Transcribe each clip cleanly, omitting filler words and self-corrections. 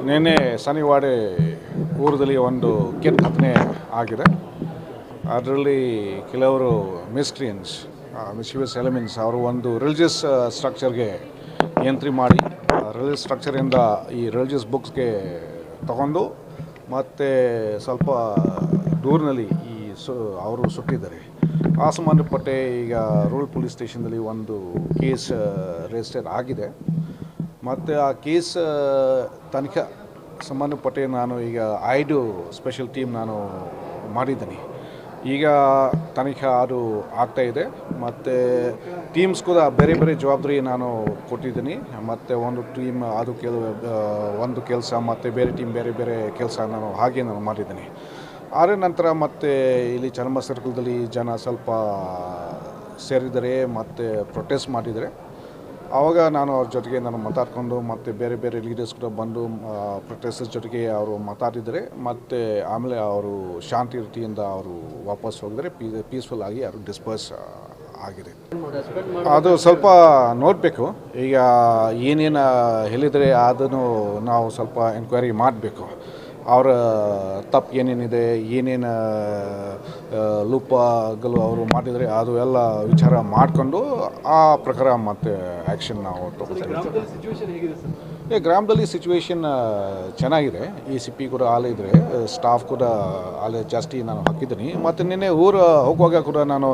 ನಿನ್ನೆ ಶನಿವಾರ ಊರದಲ್ಲಿ ಒಂದು ಘಟನೆ ಆಗಿದೆ. ಅದರಲ್ಲಿ ಕೆಲವರು ಮಿಸ್ಚಿವಿಯಸ್ ಎಲಿಮೆಂಟ್ಸ್ ಅವರು ಒಂದು ರಿಲಿಜಿಯಸ್ ಸ್ಟ್ರಕ್ಚರ್ಗೆ ಎಂಟ್ರಿ ಮಾಡಿ ರಿಲಿಜಿಯಸ್ ಸ್ಟ್ರಕ್ಚರಿಂದ ಈ ರಿಲಿಜಿಯಸ್ ಬುಕ್ಸ್ಗೆ ತಗೊಂಡು ಮತ್ತು ಸ್ವಲ್ಪ ದೂರಿನಲ್ಲಿ ಅವರು ಸುಟ್ಟಿದ್ದಾರೆ. ಆ ಸಂಬಂಧಪಟ್ಟ ಈಗ ರೂರಲ್ ಪೊಲೀಸ್ ಸ್ಟೇಷನ್ದಲ್ಲಿ ಒಂದು ಕೇಸ್ ರಿಜಿಸ್ಟರ್ ಆಗಿದೆ. ಮತ್ತು ಆ ಕೇಸ್ ತನಿಖೆ ಸಂಬಂಧಪಟ್ಟ ನಾನು ಈಗ 5 ಸ್ಪೆಷಲ್ ಟೀಮ್ ನಾನು ಮಾಡಿದ್ದೀನಿ. ಈಗ ತನಿಖೆ ಅದು ಆಗ್ತಾಯಿದೆ. ಮತ್ತು ಟೀಮ್ಸ್ ಕೂಡ ಬೇರೆ ಬೇರೆ ಜವಾಬ್ದಾರಿ ನಾನು ಕೊಟ್ಟಿದ್ದೀನಿ. ಮತ್ತು ಒಂದು ಟೀಮ್ ಅದು ಒಂದು ಕೆಲಸ ಮತ್ತು ಬೇರೆ ಟೀಮ್ ಬೇರೆ ಬೇರೆ ಕೆಲಸ ನಾನು ಮಾಡಿದ್ದೀನಿ. ಆದ ನಂತರ ಮತ್ತು ಇಲ್ಲಿ ಚನ್ನಮ್ಮ ಸರ್ಕಲ್ದಲ್ಲಿ ಜನ ಸ್ವಲ್ಪ ಸೇರಿದರೆ ಮತ್ತು ಪ್ರೊಟೆಸ್ಟ್ ಮಾಡಿದರೆ ಆವಾಗ ನಾನು ಅವ್ರ ಜೊತೆಗೆ ಮಾತಾಡಿಕೊಂಡು ಮತ್ತು ಬೇರೆ ಬೇರೆ ಲೀಡರ್ಸ್ ಕೂಡ ಬಂದು ಪ್ರೊಟೆಸ್ಟರ್ಸ್ ಜೊತೆಗೆ ಅವರು ಮಾತಾಡಿದರೆ ಮತ್ತು ಆಮೇಲೆ ಅವರು ಶಾಂತಿ ರೀತಿಯಿಂದ ಅವರು ವಾಪಸ್ ಹೋಗಿದರೆ ಪೀಸ್ಫುಲ್ ಆಗಿ ಅವರು ಡಿಸ್ಪರ್ಸ್ ಆಗಿದೆ. ಅದು ಸ್ವಲ್ಪ ನೋಡಬೇಕು. ಈಗ ಏನೇನು ಹೇಳಿದರೆ ಅದನ್ನು ನಾವು ಸ್ವಲ್ಪ ಎನ್ಕ್ವೈರಿ ಮಾಡಬೇಕು. ಅವರ ತಪ್ಪು ಏನೇನಿದೆ, ಏನೇನು ಲೂಪಗಳು ಅವರು ಮಾಡಿದರೆ ಅದು ಎಲ್ಲ ವಿಚಾರ ಮಾಡಿಕೊಂಡು ಆ ಪ್ರಕಾರ ಮತ್ತು ಆ್ಯಕ್ಷನ್ ನಾವು ತಗೋತೀವಿ. ಗ್ರಾಮದಲ್ಲಿ ಸಿಚುವೇಶನ್ ಚೆನ್ನಾಗಿದೆ. CP ಕೂಡ ಆಲಿದ್ರೆ, ಸ್ಟಾಫ್ ಕೂಡ ಅಲ್ಲಿ ಜಾಸ್ತಿ ನಾನು ಹಾಕಿದ್ದೀನಿ. ಮತ್ತು ನಿನ್ನೆ ಊರು ಹೋಗುವಾಗ ಕೂಡ ನಾನು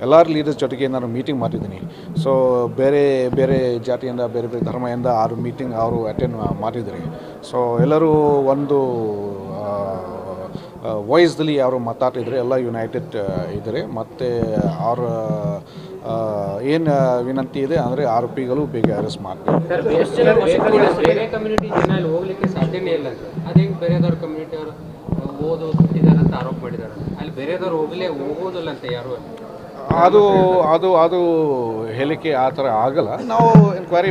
ಎಲ್ಲರ ಲೀಡರ್ಸ್ ಜೊತೆಗೆ ನಾನು ಮೀಟಿಂಗ್ ಮಾಡಿದ್ದೀನಿ. ಸೊ ಬೇರೆ ಬೇರೆ ಜಾತಿಯಿಂದ ಬೇರೆ ಬೇರೆ ಧರ್ಮದಿಂದ ಮೀಟಿಂಗ್ ಅವರು ಅಟೆಂಡ್ ಮಾಡಿದ್ದಾರೆ. ಸೊ ಎಲ್ಲರೂ ಒಂದು ವಾಯ್ಸ್ದಲ್ಲಿ ಅವರು ಮಾತಾಡಿದರೆ ಎಲ್ಲ ಯುನೈಟೆಡ್ ಇದ್ದಾರೆ. ಮತ್ತು ಅವರ ಏನು ವಿನಂತಿ ಇದೆ ಅಂದರೆ ಆರೋಪಿಗಳು ಬೇಗ ಅರೆಸ್ಟ್ ಮಾಡಬೇಕು. ಬೇರೆ ಕಮ್ಯುನಿಟಿ ಜನ ಹೋಗ್ಲಿಕ್ಕೆ ಸಾಧ್ಯನೇ ಇಲ್ಲ. ಅದೇ ಬೇರೆದವ್ರ ಕಮ್ಯುನಿಟಿ ಅವರು ಓದಿದ್ದಾರೆ ಅಂತ ಆರೋಪ ಮಾಡಿದ್ದಾರೆ. ಅಲ್ಲಿ ಬೇರೆದವ್ರು ಹೋಗೋದಿಲ್ಲ ಅಂತ ಯಾರು ಅದು ಹೇಳಿಕೆ ಆ ಥರ ಆಗಲ್ಲ. ನಾವು ಎನ್ಕ್ವೈರಿ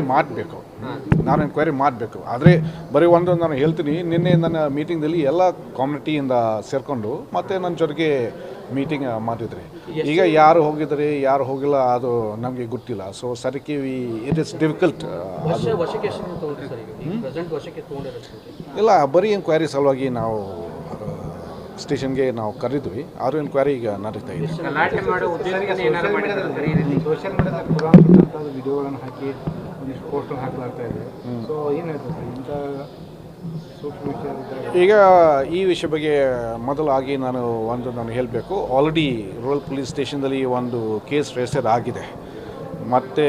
ಮಾಡಬೇಕು. ಆದರೆ ಬರೀ ಒಂದು ನಾನು ಹೇಳ್ತೀನಿ, ನಿನ್ನೆ ನನ್ನ ಮೀಟಿಂಗ್ದಲ್ಲಿ ಎಲ್ಲ ಕಮ್ಯುನಿಟಿಯಿಂದ ಸೇರಿಕೊಂಡು ಮತ್ತು ನನ್ನ ಜೊತೆಗೆ ಮೀಟಿಂಗ್ ಮಾಡಿದ್ರಿ. ಈಗ ಯಾರು ಹೋಗಿದ್ದಾರೆ ಯಾರು ಹೋಗಿಲ್ಲ ಅದು ನಮಗೆ ಗೊತ್ತಿಲ್ಲ. ಸೊ ಸರಿಕೆ ಇಟ್ ಇಸ್ ಡಿಫಿಕಲ್ಟ್. ಇಲ್ಲ, ಬರೀ ಎನ್ಕ್ವೈರಿ ಸಲುವಾಗಿ ನಾವು ಸ್ಟೇಷನ್ಗೆ ನಾವು ಕರೆದ್ವಿ. ಆರು ಎನ್ಕ್ವೈರಿ ಈಗ ನಡೀತಾ ಇದೆ. ವಿಡಿಯೋಗಳನ್ನು ಹಾಕಿ ಒಂದಿಷ್ಟು ಪೋಸ್ಟರ್ ಹಾಕಲಾಗ್ತಾ ಇದೆ. ಸೊ ಏನು ಹೇಳ್ತಾರೆ ಇಂಥ ಸೂಕ್ಷ್ಮ ವಿಚಾರ? ಈಗ ಈ ವಿಷಯ ಬಗ್ಗೆ ಮೊದಲಾಗಿ ನಾನು ಹೇಳಬೇಕು. ಆಲ್ರೆಡಿ ರೂರಲ್ ಪೊಲೀಸ್ ಸ್ಟೇಷನ್ದಲ್ಲಿ ಒಂದು ಕೇಸ್ ರಿಜಿಸ್ಟರ್ ಆಗಿದೆ. ಮತ್ತು